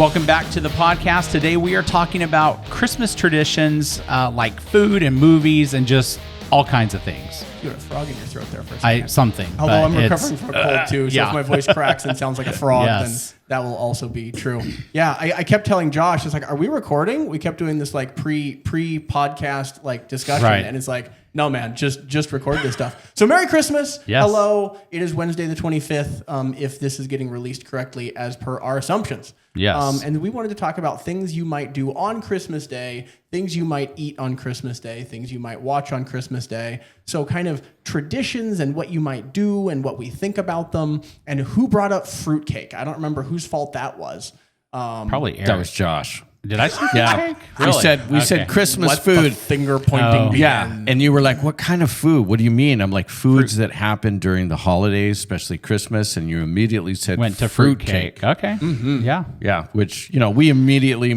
Welcome back to the podcast. Today we are talking about Christmas traditions, like food and movies and just all kinds of things. You had a frog in your throat there for a second. Something. Although I'm recovering from a cold too, so yeah. if my voice cracks and sounds like a frog, Yes. then that will also be true. Yeah, I kept telling Josh, it's like, are we recording? We kept doing this like pre-podcast like discussion, Right. and it's like, no man, just record this stuff. So Merry Christmas. Yes. Hello. It is Wednesday the 25th, if this is getting released correctly as per our assumptions. Yes. And we wanted to talk about things you might do on Christmas Day, things you might eat on Christmas Day, things you might watch on Christmas Day. So kind of traditions and what you might do and what we think about them. And who brought up fruitcake? I don't remember whose fault that was. Probably Erik. That was Josh. Did I say Yeah. fruitcake? We Really? said Christmas Let the food. finger pointing begin. Yeah. And you were like, what kind of food? What do you mean? I'm like, foods that happen during the holidays, especially Christmas. And you immediately said Went to fruitcake. Okay. Mm-hmm. Yeah. Yeah. Which, we immediately,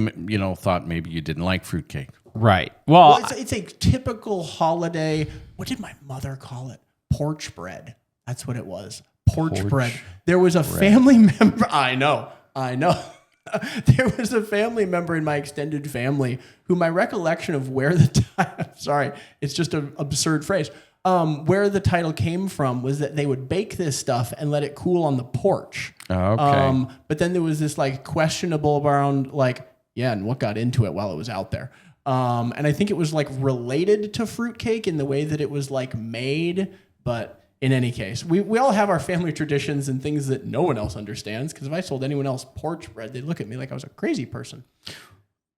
thought maybe you didn't like fruitcake. Right. Well, It's a typical holiday. What did my mother call it? Porch bread. That's what it was. Porch bread. There was a family member. I know. There was a family member in my extended family who my recollection of where the sorry, it's just an absurd phrase. Where the title came from was that they would bake this stuff and let it cool on the porch. Oh, okay. But then there was this like questionable around and what got into it while it was out there. And I think it was like related to fruitcake in the way that it was like made, but in any case, we all have our family traditions and things that no one else understands. Because if I sold anyone else porch bread, they'd look at me like I was a crazy person.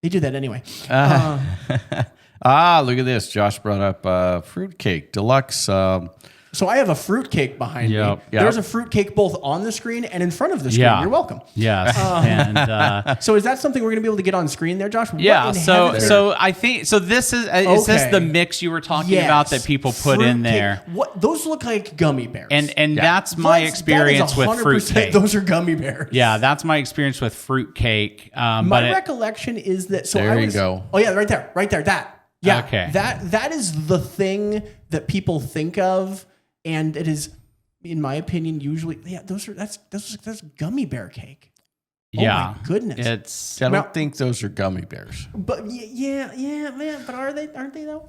They do that anyway. Look at this. Josh brought up fruitcake, deluxe. So I have a fruitcake behind me. Yep. There's a fruitcake both on the screen and in front of the screen. Yeah. You're welcome. yes. And So is that something we're going to be able to get on screen there, Josh? What yeah. in So heaven- I think this is is this Okay. the mix you were talking Yes. about that people put in Fruitcake. there? What those look like gummy bears. And that's my experience that is with 100% fruitcake. Those are gummy bears. Yeah, that's my experience with fruitcake. My But recollection is that. So There I you was, go. Oh yeah, right there. That. Yeah. Okay. That is the thing that people think of, and it is, in my opinion, usually that's gummy bear cake. yeah, Oh my goodness. it's I don't Well- think those are gummy bears. But yeah, man. But aren't they though?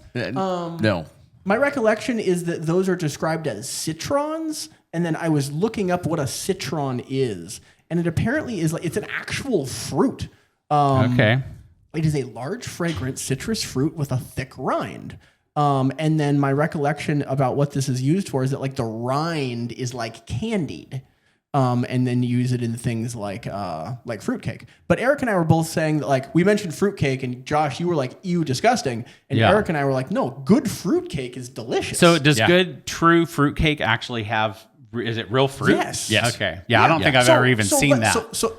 No. My recollection is that those are described as citrons, and then I was looking up what a citron is, and it apparently is it's an actual fruit. okay. It is a large, fragrant citrus fruit with a thick rind. And then my recollection about what this is used for is that the rind is candied. And then you use it in things like fruitcake. But Erik and I were both saying that we mentioned fruitcake, and Josh, you were like, ew, disgusting. And Yeah. Erik and I were like, no, good fruitcake is delicious. So does Yeah. good true fruitcake actually have? Is it real fruit? Yes. Yes. Okay. Yeah, I don't think I've ever even seen that. So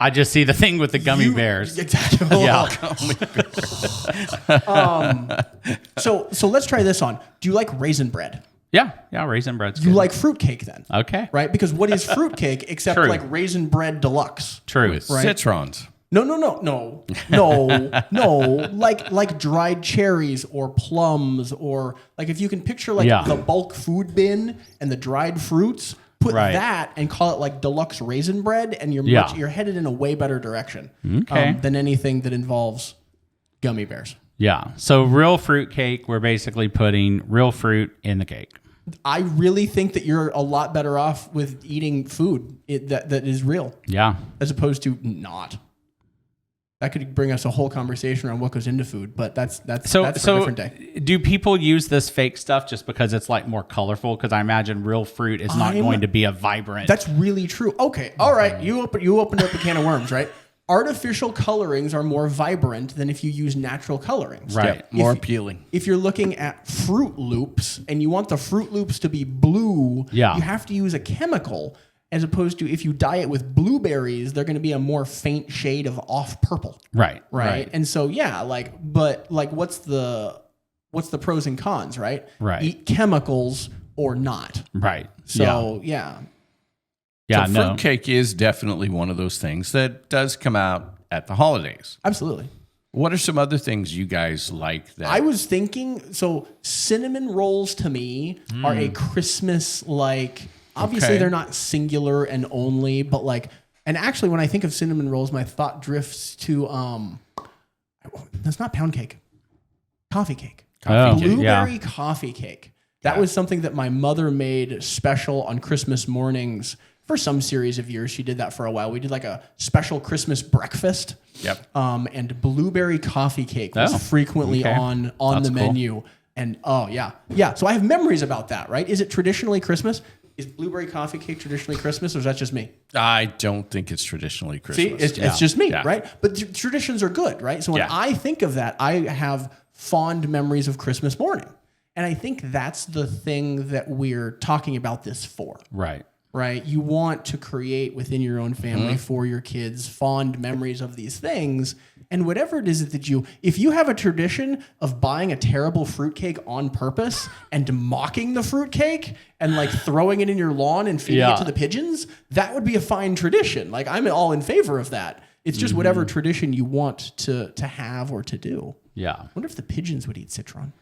I just see the thing with the gummy bears. Exactly. Yeah. So let's try this on. Do you like raisin bread? Yeah. Raisin bread's You good. like fruitcake then? Okay. Right? Because what is fruitcake except True. raisin bread deluxe? True. With Right. citrons. No. Like dried cherries or plums, or if you can picture Yeah. the bulk food bin and the dried fruits, put Right. that and call it deluxe raisin bread, and you're Yeah. you're headed in a way better direction Okay. than anything that involves gummy bears. Yeah. So real fruitcake, we're basically putting real fruit in the cake. I really think that you're a lot better off with eating food that is real Yeah. as opposed to not. That could bring us a whole conversation around what goes into food, but that's for a different day. Do people use this fake stuff just because it's more colorful? Because I imagine real fruit is not going to be a vibrant. That's really true. Okay, all right. You opened up a can of worms, right? Artificial colorings are more vibrant than if you use natural colorings. Right. Yeah, more appealing. If you're looking at Fruit Loops and you want the Fruit Loops to be blue, Yeah. you have to use a chemical, as opposed to if you dye it with blueberries, they're going to be a more faint shade of off purple. right. Right. And so, yeah, but what's the pros and cons, right? Right. Eat chemicals or not. Right. So, yeah. Yeah. So No. fruitcake is definitely one of those things that does come out at the holidays. Absolutely. What are some other things you guys like that? I was thinking, so cinnamon rolls to me are a Christmas, obviously Okay. they're not singular and only, but And actually, when I think of cinnamon rolls, my thought drifts to that's not pound cake, coffee cake, blueberry coffee cake. That was something that my mother made special on Christmas mornings for some series of years. She did that for a while. We did like a special Christmas breakfast. Yep. And blueberry coffee cake was frequently on the menu. And so I have memories about that. Right? Is it traditionally Christmas? Is blueberry coffee cake traditionally Christmas, or is that just me? I don't think it's traditionally Christmas. See, it's just me, right? But traditions are good, right? So when I think of that, I have fond memories of Christmas morning. And I think that's the thing that we're talking about this for. Right. Right? You want to create within your own family for your kids fond memories of these things. And whatever it is that if you have a tradition of buying a terrible fruitcake on purpose and mocking the fruitcake and like throwing it in your lawn and feeding it to the pigeons, that would be a fine tradition. Like I'm all in favor of that. It's just whatever tradition you want to have or to do. Yeah. I wonder if the pigeons would eat citron.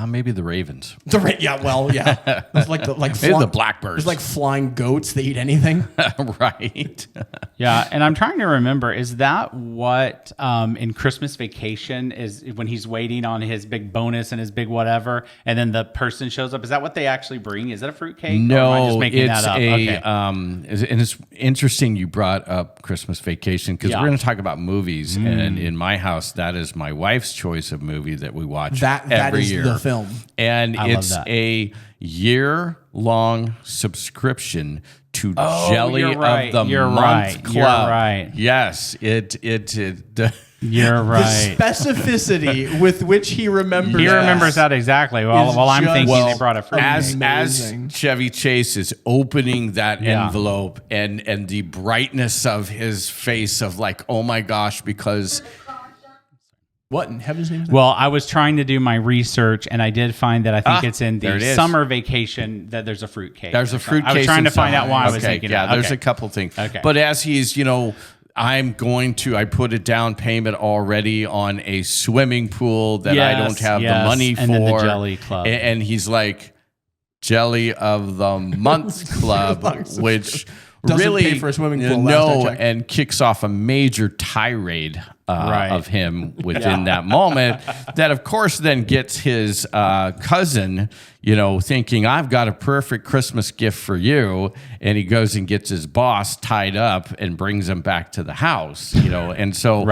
Maybe the ravens. It's like Maybe the blackbirds. It's like flying goats. They eat anything. Right. Yeah, and I'm trying to remember, is that what in Christmas Vacation is when he's waiting on his big bonus and his big whatever, and then the person shows up? Is that what they actually bring? Is that a fruitcake? No, or am I just making it's that up? and it's interesting you brought up Christmas Vacation because we're going to talk about movies, and in my house, that is my wife's choice of movie that we watch every year. The film. And it's a year-long subscription to Jelly of the Month Club. You're right. Yes, You're The right. specificity with which he remembers. He remembers that exactly. While I'm thinking they brought a fruit. As Chevy Chase is opening that envelope and the brightness of his face of like, oh my gosh, because... What in heaven's name is that? Well, I was trying to do my research, and I did find that I think it's in the summer vacation that there's a fruitcake. There's a fruitcake. I was trying to find out why I was thinking that. There's a couple things. Okay. But as he's, I put a down payment already on a swimming pool that I don't have the money for. And then the Jelly Club. And he's like, Jelly of the Month Club, which... Doesn't really pay for a swimming pool. And kicks off a major tirade of him within that moment. That, of course, then gets his cousin, thinking, I've got a perfect Christmas gift for you. And he goes and gets his boss tied up and brings him back to the house, And so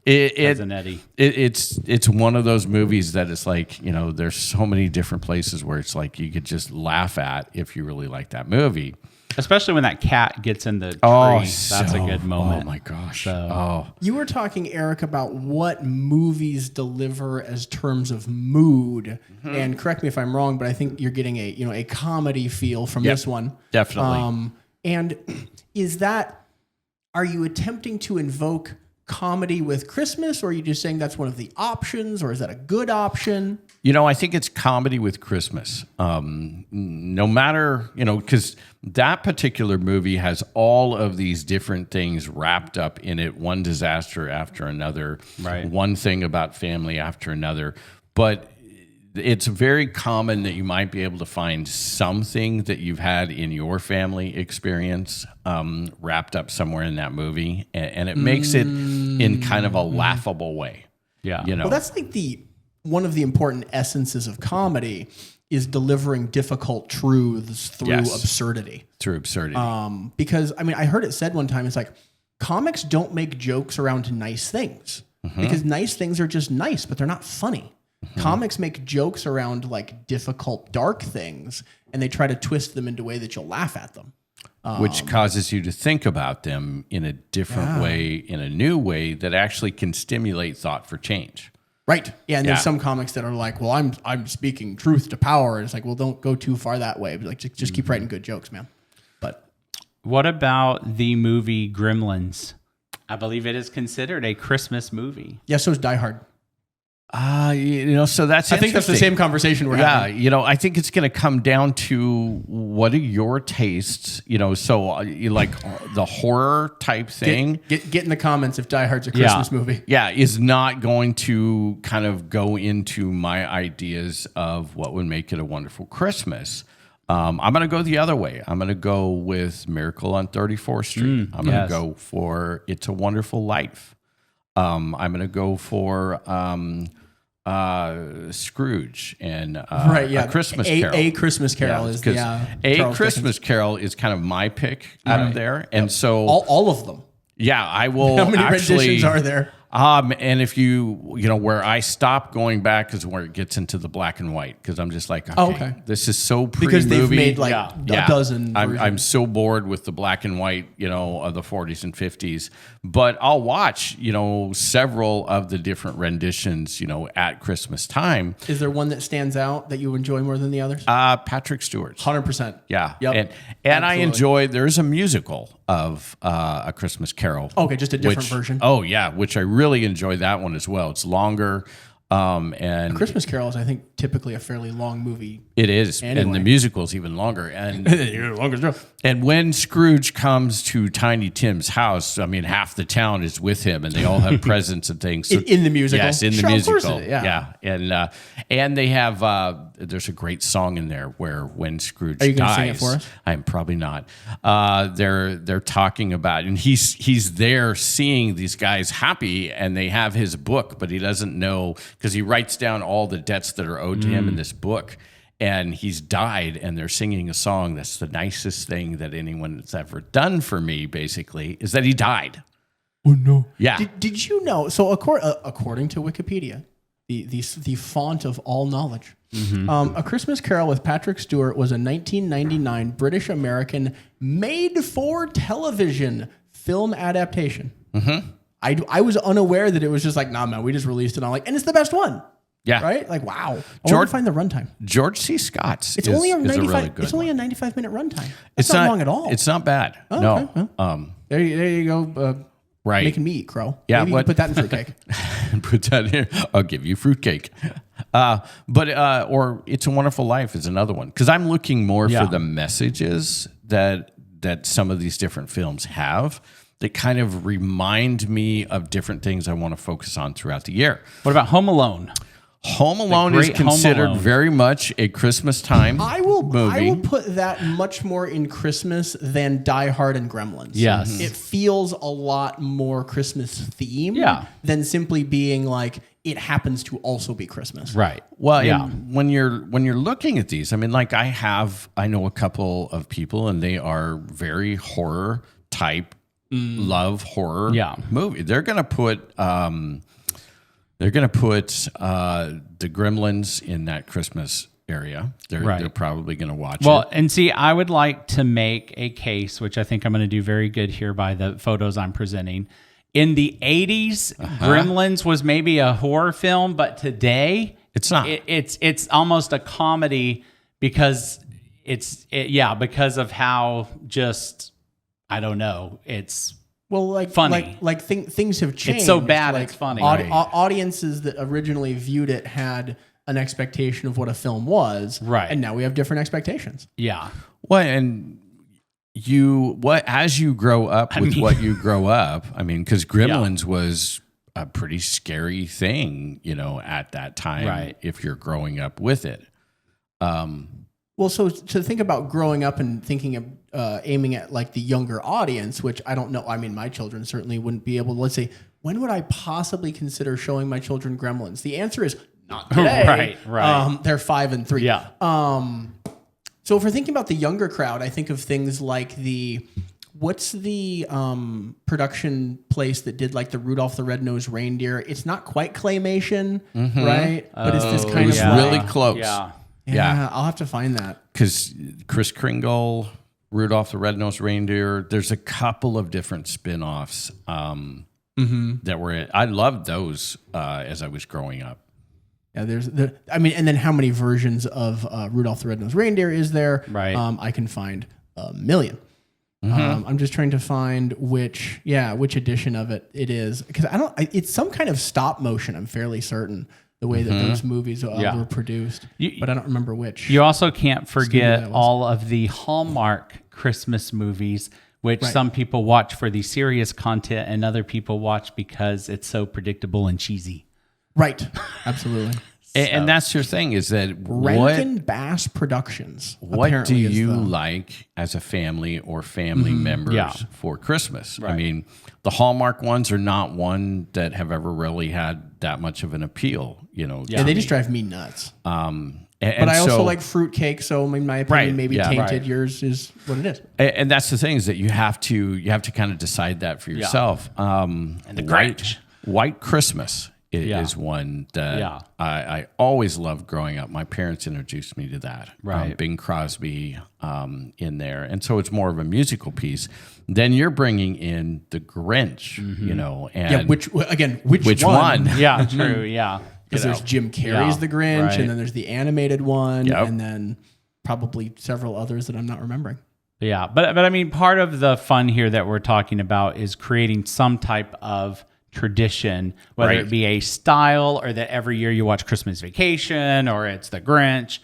it's one of those movies that is like, there's so many different places where it's like you could just laugh at if you really like that movie. Especially when that cat gets in the tree. That's a good moment. Oh, my gosh. You were talking, Eric, about what movies deliver as terms of mood. And correct me if I'm wrong, but I think you're getting a comedy feel from this one. Definitely. And are you attempting to invoke comedy with Christmas, or are you just saying that's one of the options, or is that a good option? I think it's comedy with Christmas. No matter, because that particular movie has all of these different things wrapped up in it, one disaster after another, one thing about family after another. But it's very common that you might be able to find something that you've had in your family experience wrapped up somewhere in that movie. And it makes it in kind of a laughable way. Yeah. Well, that's like one of the important essences of comedy is delivering difficult truths through absurdity. Through absurdity. Because, I heard it said one time, it's like, comics don't make jokes around nice things. Because nice things are just nice, but they're not funny. Comics make jokes around like difficult, dark things, and they try to twist them into a way that you'll laugh at them. Which causes you to think about them in a different way, in a new way that actually can stimulate thought for change. Right. Yeah. And there's some comics that are like, well, I'm speaking truth to power. And it's like, well, don't go too far that way. But like, just keep writing good jokes, man. But what about the movie Gremlins? I believe it is considered a Christmas movie. Yeah. So is Die Hard. So that's I think that's the same conversation we're having. Yeah, I think it's going to come down to what are your tastes, so you like the horror type thing. Get in the comments if Die Hard's a Christmas movie. Yeah, is not going to kind of go into my ideas of what would make it a wonderful Christmas. I'm going to go the other way. I'm going to go with Miracle on 34th Street. I'm going to go for It's a Wonderful Life. I'm going to go for Scrooge and A Christmas Carol. A Christmas Carol is A Christmas Carol is kind of my pick out of there, and so all of them. Yeah, I will. How many renditions are there? And if where I stop going back is where it gets into the black and white, because I'm just like, okay, this is so pre-movie. Because they've made a dozen. I'm so bored with the black and white, of the 40s and 50s. But I'll watch, several of the different renditions, at Christmas time. Is there one that stands out that you enjoy more than the others? Patrick Stewart's. 100%. Yeah. Yep. And I enjoy. There's a musical of A Christmas Carol. Okay, just a different version. Oh yeah, which I really enjoy that one as well. It's longer. And A Christmas Carol is, I think, typically a fairly long movie. It is, anyway. And the musical is even longer. And when Scrooge comes to Tiny Tim's house, half the town is with him, and they all have presents and things. So, in the musical, yes, in the musical, of course it is, yeah. And they have. There's a great song in there where when Scrooge dies, are you going to sing it for us? I'm probably not. They're talking about, and he's there seeing these guys happy, and they have his book, but he doesn't know, because he writes down all the debts that are owed to him in this book. And he's died, and they're singing a song that's the nicest thing that anyone has ever done for me, basically, is that he died. Oh, no. Yeah. Did you know? So according to Wikipedia, the font of all knowledge, A Christmas Carol with Patrick Stewart was a 1999 British-American made-for-television film adaptation. Mm-hmm. I was unaware that it was just like, nah, man, we just released it. And I'm like, and it's the best one. Yeah. Right? Like, wow. I want to find the runtime. George C. Scott's it's only a 95, really good It's only a one. 95-minute runtime. It's not long at all. It's not bad. Oh, no. Okay. Well, there you go. Right. Making me eat crow. Yeah. Maybe you can put that in fruitcake. Put that here. I'll give you fruitcake. Or It's a Wonderful Life is another one. Because I'm looking more for the messages that some of these different films have that kind of remind me of different things I want to focus on throughout the year. What about Home Alone? Home Alone is considered very much a Christmas time movie. I will put that much more in Christmas than Die Hard and Gremlins. Yes. It feels a lot more Christmas themed than simply being like, it happens to also be Christmas. Right. Well, when you're looking at these, I know a couple of people, and they are very horror type, love horror movie. They're going to put the Gremlins in that Christmas area. They're probably going to watch it. Well, and see, I would like to make a case, which I think I'm going to do very good here by the photos I'm presenting. In the 80s, Gremlins was maybe a horror film, but today it's not. It's almost a comedy because because of how just, I don't know, it's funny. Things have changed. It's so bad, it's funny. Audiences that originally viewed it had an expectation of what a film was, right? And now we have different expectations. Yeah. Well, and as you grow up what you grow up, because Gremlins was a pretty scary thing, at that time, right? If you're growing up with it. Well, so to think about growing up and thinking of aiming at like the younger audience, which I don't know. My children certainly wouldn't be able to, let's say, when would I possibly consider showing my children Gremlins? The answer is not today. Right. They're 5 and 3. Yeah. So if we're thinking about the younger crowd, I think of things like what's the production place that did like the Rudolph the Red-Nosed Reindeer? It's not quite claymation, right? But it's this kind of really close. Yeah, I'll have to find that. Because Kris Kringle, Rudolph the Red-Nosed Reindeer, there's a couple of different spin-offs that were. I loved those as I was growing up. Yeah, and then how many versions of Rudolph the Red-Nosed Reindeer is there? Right. I can find a million. I'm just trying to find which edition of it is, because it's some kind of stop motion. I'm fairly certain. The way that those movies were produced, but I don't remember which. You also can't forget all of the Hallmark Christmas movies, which some people watch for the serious content and other people watch because it's so predictable and cheesy. Right. Absolutely. And that's your thing is that Rankin Bass Productions. what do apparently is you the- like as a family or family members Yeah. for Christmas? I Right. mean, the Hallmark ones are not one that have ever really had that much of an appeal, Yeah, to they me. just drive me nuts. And But I also so- like fruitcake, so in my opinion, Right, maybe yeah. tainted. Right. Yours is what it is. And that's the thing is that you have to kind of decide that for yourself. And the Grinch. White Christmas Yeah. is one that Yeah. I always loved growing up. My parents introduced me to that. Right. Bing Crosby in there. And so it's more of a musical piece. Then you're bringing in the Grinch, and Yeah, which which one? Yeah, true. Yeah. Because there's Jim Carrey's Yeah, The Grinch, right. and then there's the animated one, Yep. and then probably several others that I'm not remembering. Yeah, but I mean, part of the fun here that we're talking about is creating some type of tradition, whether Right. it be a style or that every year you watch Christmas Vacation or it's the Grinch.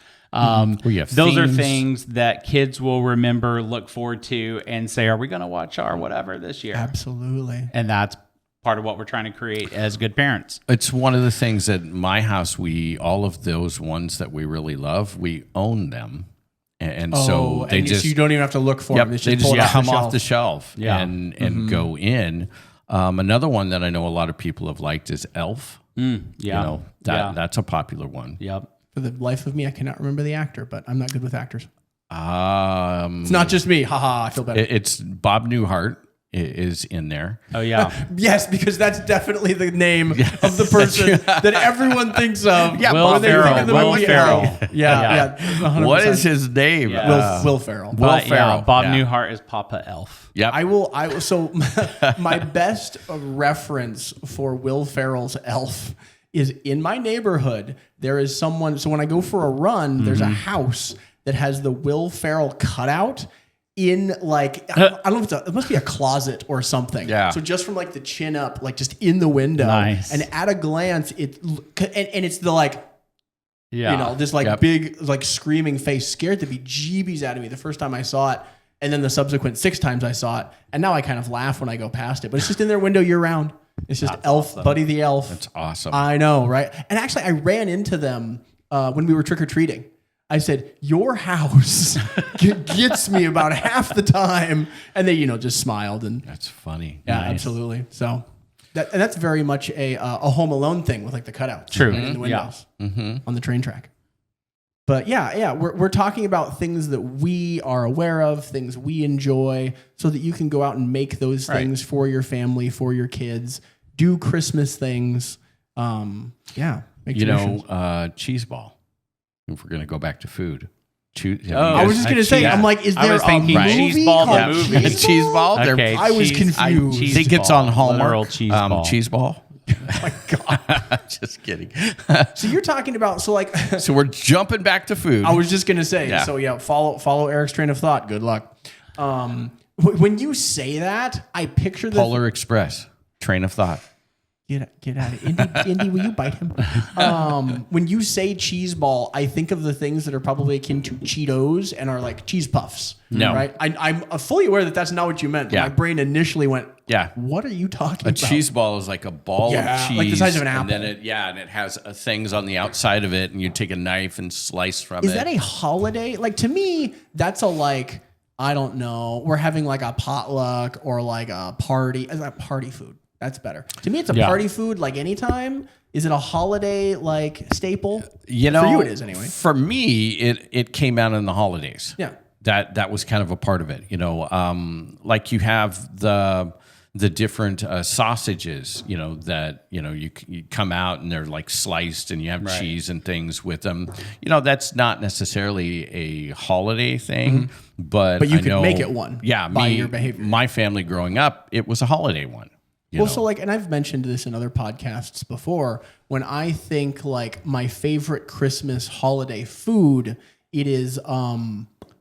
We have Those are themes. things that kids will remember, look forward to, and say, "Are we going to watch our whatever this year?" Absolutely. And that's part of what we're trying to create as good parents. It's one of the things that my house, all of those ones that we really love, we own them. And so they just, you don't even have to look for them. they They just, just pull it come off off the shelf Yeah. and go in. Another one that I know a lot of people have liked is Elf. Yeah. That's a popular one. Yep. For the life of me, I cannot remember the actor, but I'm not good with actors. Um, It's not just me. Haha, I feel better. it's Bob Newhart is in there. Oh yeah. Yes, because that's definitely the name of the person that everyone thinks of. Yeah, Will when they think of the Ferrell. movie Will Ferrell. Elf. Yeah. 100%. What is his name? Yeah. Will Ferrell. Will But, Ferrell. yeah, Bob Yeah. Newhart is Papa Elf. Yep. I will. So my best reference for Will Ferrell's Elf is in my neighborhood. There is someone. So when I go for a run, there's a house that has the Will Ferrell cutout in like I don't know if it must be a closet or something. Yeah. So just from like the chin up, like just in the window. Nice. And at a glance, and it's the like. Yeah. This like Yep. big, like screaming face scared the bejeebies out of me the first time I saw it. And then the subsequent 6 times I saw it. And now I kind of laugh when I go past it, but it's just in their window year round. It's just Elf, Buddy the Elf. That's awesome. I know, right? And actually I ran into them when we were trick-or-treating. I said, your house gets me about half the time. And they, just smiled and That's funny. yeah, Nice. absolutely. So that's very much a Home Alone thing with like the cutouts. True. right in the Yeah. windows on the train track. But yeah, we're talking about things that we are aware of, things we enjoy, so that you can go out and make those things for your family, for your kids, do Christmas things. Make traditions. Cheese ball. If we're going to go back to food. I was just gonna say, I'm like, is I there was a thinking movie cheese ball, the called movie. Cheese ball. Okay, I was cheese- confused. cheese I think it's on ball, literal Hallmark. cheese ball. Cheese ball. Oh my God. Just kidding. So you're talking about, So we're jumping back to food. I was just gonna say, Yeah. so yeah, follow Eric's train of thought. Good luck. When you say that, I picture the Polar Express. Train of thought. Get out of it. Indy, will you bite him? When you say cheese ball, I think of the things that are probably akin to Cheetos and are like cheese puffs. No. Right? I'm fully aware that that's not what you meant. Yeah. My brain initially went, Yeah. what are you talking A about? cheese ball is like a ball Yeah, of cheese. like the size of an And then apple. and it has things on the outside of it, and you take a knife and slice from Is it. that a holiday? Like, to me, that's a like, I don't know. We're having like a potluck or like a party. Is that party food? That's better. To me, it's a Yeah. party food like anytime. Is it a holiday like staple? For you it is anyway. For me, it came out in the holidays. Yeah. That was kind of a part of it. Like you have the different sausages, that you come out and they're like sliced, and you have cheese and things with them. That's not necessarily a holiday thing, but But you I could know, make it one Yeah, by your behavior. My family growing up, it was a holiday one. So like, and I've mentioned this in other podcasts before, when I think like my favorite Christmas holiday food, it is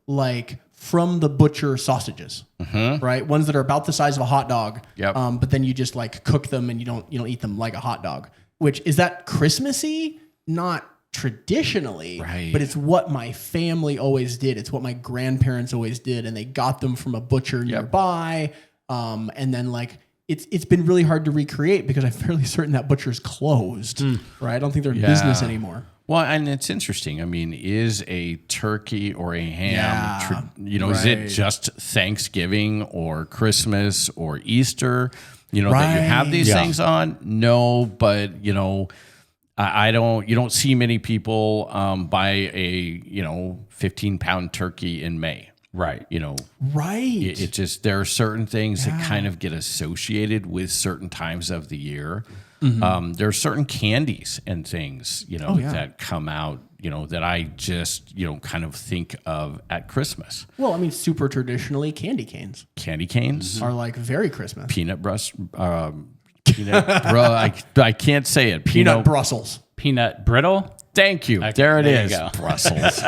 like from the butcher sausages, right? Ones that are about the size of a hot dog. Yep. But then you just like cook them and you don't eat them like a hot dog, which is that Christmassy? Not traditionally, Right. but it's what my family always did. It's what my grandparents always did. And they got them from a butcher nearby. And then like, it's been really hard to recreate because I'm fairly certain that butcher's closed, right? I don't think they're in business anymore. Well, and it's interesting. I mean, is a turkey or a ham, Yeah, is it right. just Thanksgiving or Christmas or Easter, that you have these Yeah. things on? No, but, I don't, you don't see many people buy a, 15-pound turkey in May. Right. Right. It just, there are certain things that kind of get associated with certain times of the year. There are certain candies and things, that come out, that I just, kind of think of at Christmas. Well, I mean, super traditionally, candy canes Candy canes, are like very Christmas. I can't say it. Peanut Brussels. Peanut brittle. Thank you. There it there is. you go. Brussels.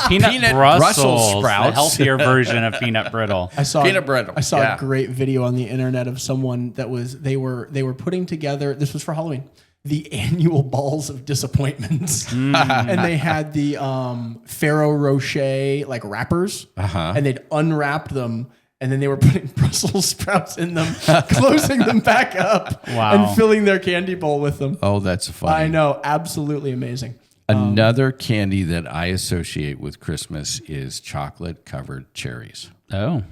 Peanut Brussels Brussels sprouts. The healthier version of peanut brittle. I saw Peanut brittle, I saw yeah. a great video on the internet of someone that was they were putting together. This was for Halloween. The annual balls of disappointments, and they had the Ferrero Rocher like wrappers, and they'd unwrapped them. And then they were putting Brussels sprouts in them, closing them back up, and filling their candy bowl with them. Oh, that's funny. I know. Absolutely amazing. Another candy that I associate with Christmas is chocolate-covered cherries. Oh,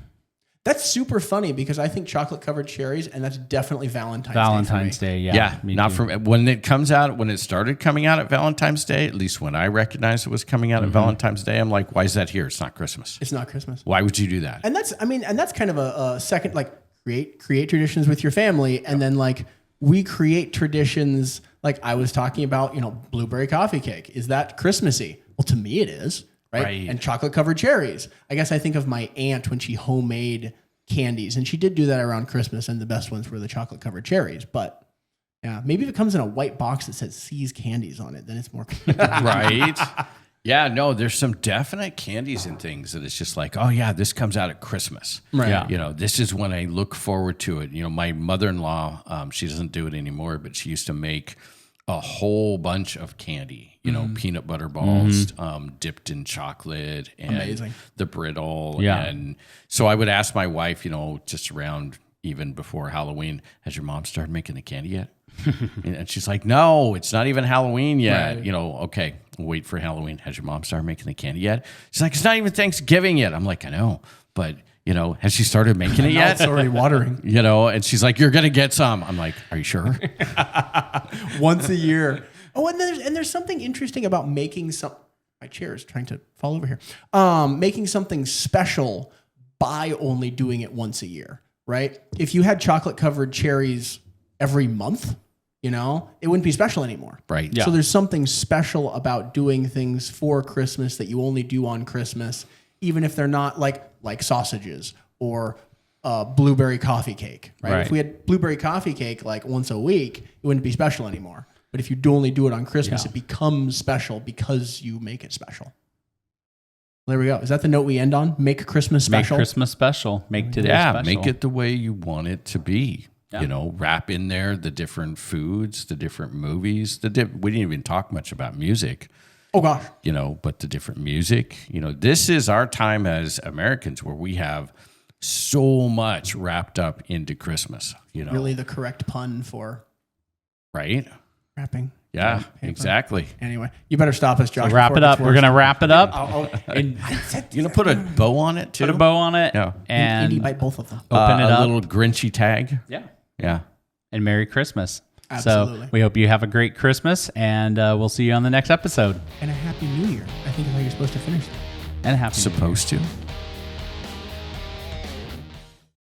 That's super funny because I think chocolate covered cherries, and that's definitely Valentine's Day. Day. Yeah, me not too. from when it started coming out at Valentine's Day, at least when I recognized it was coming out at Valentine's Day, I'm like, why is that here? It's not Christmas. It's not Christmas. Why would you do that? And that's kind of a second, like create traditions with your family. And then like we create traditions. Like I was talking about, blueberry coffee cake. Is that Christmassy? Well, to me it is. Right. And chocolate covered cherries. I guess I think of my aunt when she homemade candies, and she did do that around Christmas, and the best ones were the chocolate covered cherries. But yeah, maybe if it comes in a white box that says C's Candies on it, then it's more Right? Yeah, no, there's some definite candies and things that it's just like, oh yeah, this comes out at Christmas. Right. Yeah. This is when I look forward to it. My mother-in-law, she doesn't do it anymore, but she used to make a whole bunch of candy, peanut butter balls dipped in chocolate and Amazing. the brittle. Yeah. And so I would ask my wife, just around even before Halloween, has your mom started making the candy yet? And she's like, no, it's not even Halloween yet. Right. Okay, we'll wait for Halloween. Has your mom started making the candy yet? She's like, it's not even Thanksgiving yet. I'm like, I know, but has she started making it Now yet? it's already watering. And she's like, you're going to get some. I'm like, are you sure? Once a year. Oh, and there's something interesting about making some. My chair is trying to fall over here. Making something special by only doing it once a year, right? If you had chocolate covered cherries every month, it wouldn't be special anymore. Right. Yeah. So there's something special about doing things for Christmas that you only do on Christmas, even if they're not like sausages or blueberry coffee cake, right? Right. If we had blueberry coffee cake like once a week, it wouldn't be special anymore. But if you only do it on Christmas, it becomes special because you make it special. There we go. Is that the note we end on? Make Christmas special. Make Christmas special. Make today special. Make it the way you want it to be. Yeah. Wrap in there the different foods, the different movies. We didn't even talk much about music. Oh gosh. But the different music. This is our time as Americans where we have so much wrapped up into Christmas. Really the correct pun for right? wrapping. Yeah, exactly. Anyway, you better stop us, Josh. Wrap before it up. gets We're worse. going to wrap it up. And You gonna put a bow on it too? Put a bow on it. Yeah. And Indy bite both of them. open it a up. little Grinchy tag. Yeah. Yeah. And Merry Christmas. Absolutely. So we hope you have a great Christmas, and we'll see you on the next episode. And a happy New Year. I think is how you're supposed to finish that. And a happy New Year. Supposed to.